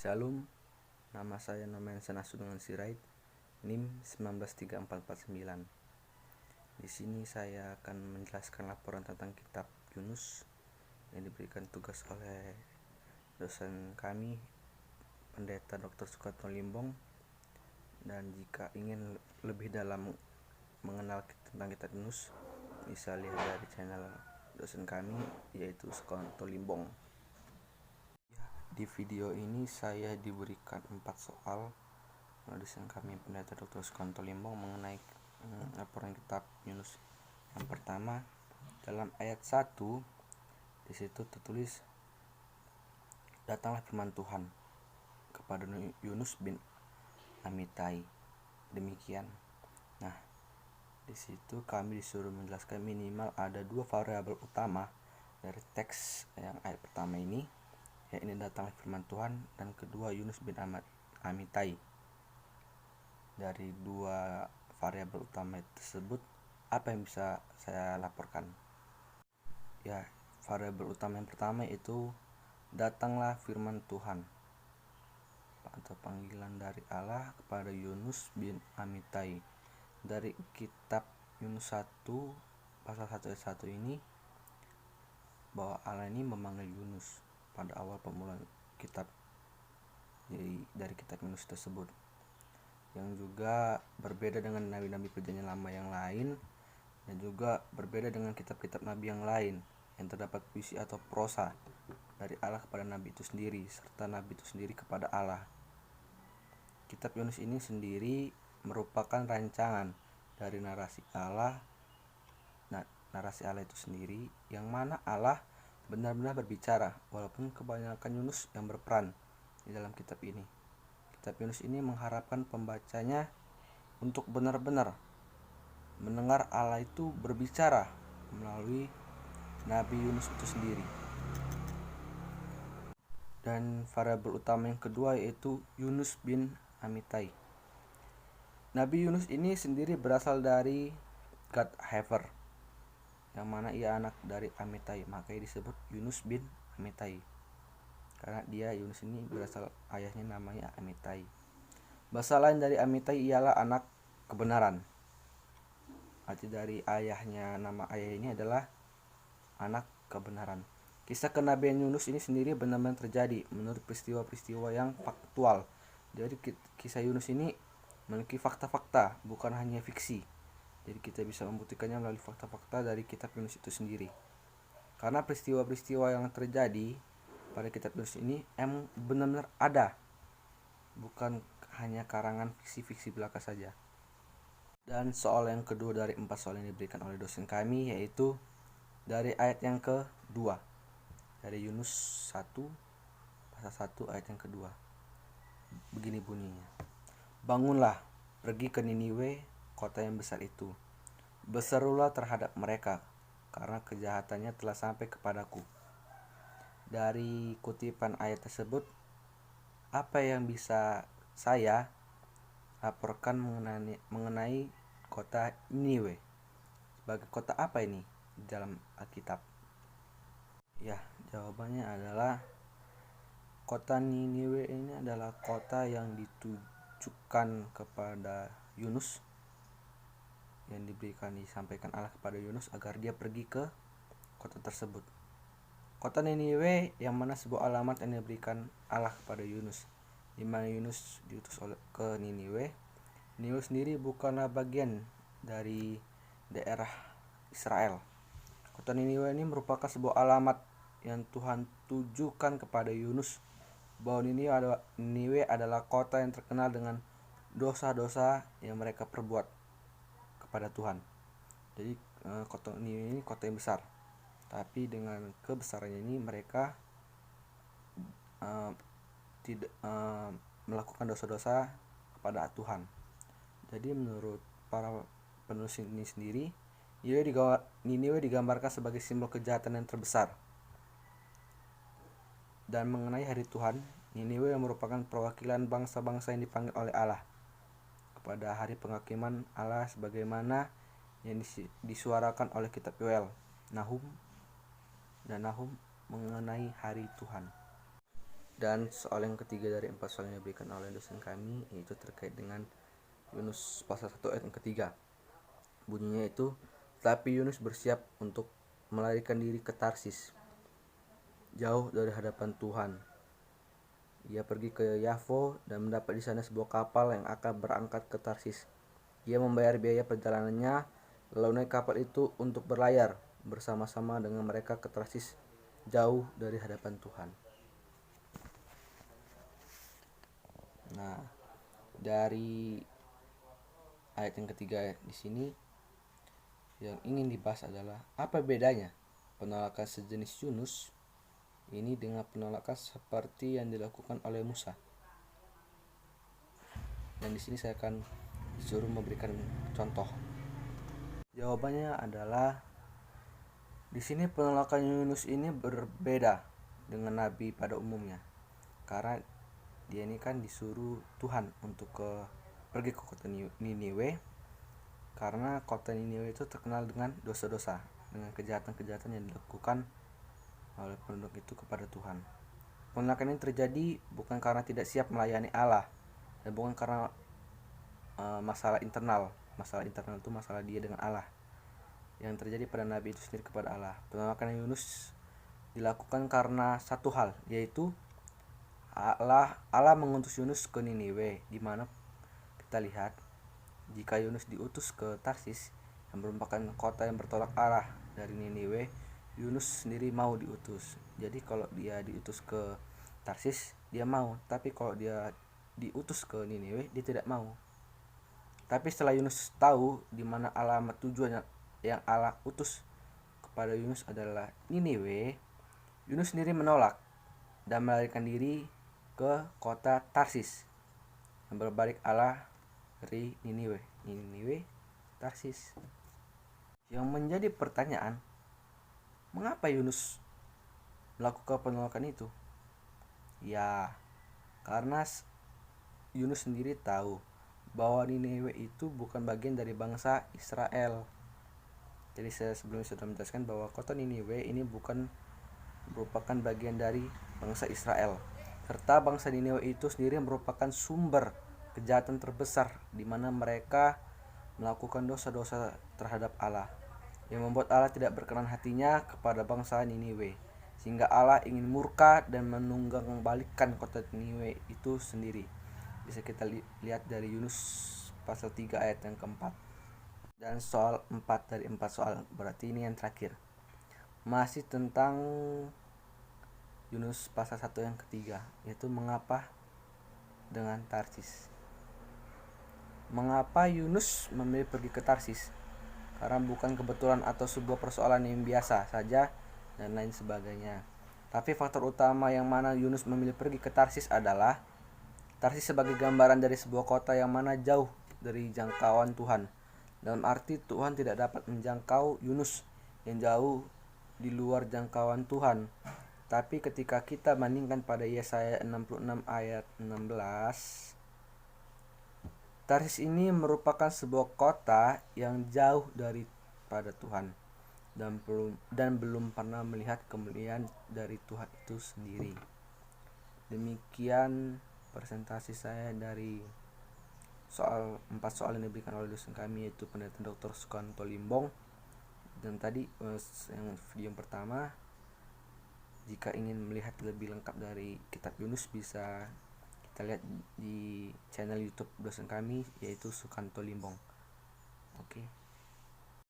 Shalom, nama saya Nomen Senasu dengan Sirait, NIM 193449. Di sini saya akan menjelaskan laporan tentang kitab Yunus yang diberikan tugas oleh dosen kami, Pendeta Dr. Sukarto Limbong. Dan jika ingin lebih dalam mengenal tentang kitab Yunus, bisa lihat dari channel dosen kami, yaitu Sukarto Limbong. Di video ini saya diberikan 4 soal dosen kami, Pendeta Dr. Sukarto Limbong, mengenai laporan kitab Yunus. Yang pertama, dalam ayat 1 di situ tertulis, datanglah firman Tuhan kepada Yunus bin Amittai. Demikian. Nah, di situ kami disuruh menjelaskan minimal ada 2 variabel utama dari teks yang ayat pertama ini, yaitu datanglah firman Tuhan, dan kedua Yunus bin Amittai. Dari 2 variabel utama tersebut, apa yang bisa saya laporkan? Ya, variabel utama yang pertama itu datanglah firman Tuhan atau panggilan dari Allah kepada Yunus bin Amittai. Dari kitab Yunus 1 pasal 1 ayat 1 ini, bahwa Allah ini memanggil Yunus pada awal permulaan kitab, dari kitab Yunus tersebut, yang juga berbeda dengan nabi-nabi perjanjian lama yang lain, dan juga berbeda dengan kitab-kitab nabi yang lain yang terdapat puisi atau prosa dari Allah kepada nabi itu sendiri, serta nabi itu sendiri kepada Allah. Kitab Yunus ini sendiri merupakan rancangan dari narasi Allah itu sendiri, yang mana Allah benar-benar berbicara, walaupun kebanyakan Yunus yang berperan di dalam kitab ini. Kitab Yunus ini mengharapkan pembacanya untuk benar-benar mendengar Allah itu berbicara melalui Nabi Yunus itu sendiri. Dan variabel utama yang kedua yaitu Yunus bin Amittai. Nabi Yunus ini sendiri berasal dari Gad Hefer, yang mana ia anak dari Amittai, makanya disebut Yunus bin Amittai, karena dia Yunus ini berasal, ayahnya namanya Amittai. Bahasa lain dari Amittai ialah anak kebenaran. Arti dari ayahnya, nama ayah ini adalah anak kebenaran. Kisah kenabian Yunus ini sendiri benar-benar terjadi menurut peristiwa-peristiwa yang faktual. Jadi kisah Yunus ini memiliki fakta-fakta, bukan hanya fiksi. Jadi kita bisa membuktikannya melalui fakta-fakta dari kitab Yunus itu sendiri. Karena peristiwa-peristiwa yang terjadi pada kitab Yunus ini emang benar-benar ada, bukan hanya karangan fiksi-fiksi belaka saja. Dan soal yang kedua dari 4 soal yang diberikan oleh dosen kami, yaitu dari ayat yang kedua, dari Yunus 1 pasal 1 ayat yang kedua. Begini bunyinya, bangunlah, pergi ke Niniwe, kota yang besar itu. Berserulah terhadap mereka, karena kejahatannya telah sampai kepadaku. Dari kutipan ayat tersebut, apa yang bisa saya laporkan mengenai kota Niniwe? Sebagai kota apa ini di dalam Alkitab? Ya, jawabannya adalah kota Niniwe ini adalah kota yang ditujukan kepada Yunus, yang disampaikan Allah kepada Yunus agar dia pergi ke kota tersebut. Kota Niniwe yang mana sebuah alamat yang diberikan Allah kepada Yunus, di mana Yunus diutus ke Niniwe. Niniwe sendiri bukanlah bagian dari daerah Israel. Kota Niniwe ini merupakan sebuah alamat yang Tuhan tujukan kepada Yunus, bahwa Niniwe adalah kota yang terkenal dengan dosa-dosa yang mereka perbuat kepada Tuhan. Jadi kota Niniwe ini kota yang besar, tapi dengan kebesarannya ini mereka tidak melakukan dosa-dosa kepada Tuhan. Jadi menurut para penulis ini sendiri, Niniwe digambarkan sebagai simbol kejahatan yang terbesar. Dan mengenai hari Tuhan, Niniwe yang merupakan perwakilan bangsa-bangsa yang dipanggil oleh Allah kepada hari penghakiman Allah, sebagaimana yang disuarakan oleh kitab Yoel, Nahum mengenai hari Tuhan. Dan soal yang ketiga dari 4 soal yang diberikan oleh dosen kami yaitu terkait dengan Yunus pasal 1 ayat yang ketiga. Bunyinya itu, tapi Yunus bersiap untuk melarikan diri ke Tarsis, jauh dari hadapan Tuhan. Ia pergi ke Yafo dan mendapat di sana sebuah kapal yang akan berangkat ke Tarsis. Ia membayar biaya perjalanannya, lalu naik kapal itu untuk berlayar bersama-sama dengan mereka ke Tarsis, jauh dari hadapan Tuhan. Nah, dari ayat yang ketiga di sini yang ingin dibahas adalah apa bedanya penolakan sejenis Yunus ini dengan penolakan seperti yang dilakukan oleh Musa. Dan di sini saya akan disuruh memberikan contoh. Jawabannya adalah di sini penolakan Yunus ini berbeda dengan nabi pada umumnya. Karena dia ini kan disuruh Tuhan untuk pergi ke kota Niniwe, karena kota Niniwe itu terkenal dengan dosa-dosa, dengan kejahatan-kejahatan yang dilakukan oleh penduduk itu kepada Tuhan. Penolakan ini terjadi bukan karena tidak siap melayani Allah, dan bukan karena masalah internal. Masalah internal itu masalah dia dengan Allah yang terjadi pada nabi itu sendiri kepada Allah. Penolakan Yunus dilakukan karena satu hal, yaitu Allah mengutus Yunus ke Niniwe, di mana kita lihat jika Yunus diutus ke Tarsis yang merupakan kota yang bertolak arah dari Niniwe, Yunus sendiri mau diutus. Jadi kalau dia diutus ke Tarsis dia mau, tapi kalau dia diutus ke Niniwe dia tidak mau. Tapi setelah Yunus tahu di mana alamat tujuan yang Allah utus kepada Yunus adalah Niniwe, Yunus sendiri menolak dan melarikan diri ke kota Tarsis yang berbalik Allah dari Niniwe, Tarsis. Yang menjadi pertanyaan, mengapa Yunus melakukan penolakan itu? Ya, karena Yunus sendiri tahu bahwa Niniwe itu bukan bagian dari bangsa Israel. Jadi saya sebelumnya sudah menjelaskan bahwa kota Niniwe ini bukan merupakan bagian dari bangsa Israel. Serta bangsa Niniwe itu sendiri merupakan sumber kejahatan terbesar di mana mereka melakukan dosa-dosa terhadap Allah, yang membuat Allah tidak berkenan hatinya kepada bangsa Niniwe, sehingga Allah ingin murka dan menunggang-balikkan kota Niniwe itu sendiri. Bisa kita lihat dari Yunus pasal 3 ayat yang keempat. Dan soal 4 dari 4 soal, berarti ini yang terakhir, masih tentang Yunus pasal 1 yang ketiga, yaitu mengapa dengan Tarsis. Mengapa Yunus memilih pergi ke Tarsis? Karena bukan kebetulan atau sebuah persoalan yang biasa saja dan lain sebagainya. Tapi faktor utama yang mana Yunus memilih pergi ke Tarsis adalah Tarsis sebagai gambaran dari sebuah kota yang mana jauh dari jangkauan Tuhan. Dalam arti Tuhan tidak dapat menjangkau Yunus yang jauh di luar jangkauan Tuhan. Tapi ketika kita bandingkan pada Yesaya 66 ayat 16, Tarsis ini merupakan sebuah kota yang jauh daripada Tuhan dan belum pernah melihat kemuliaan dari Tuhan itu sendiri. Demikian presentasi saya dari 4 soal yang diberikan oleh dosen kami, yaitu Pendeta Dr. Sukanto Limbong. Dan tadi yang video yang pertama, jika ingin melihat lebih lengkap dari kitab Yunus bisa kita lihat di channel YouTube dosen kami, yaitu Sukanto Limbong. Oke.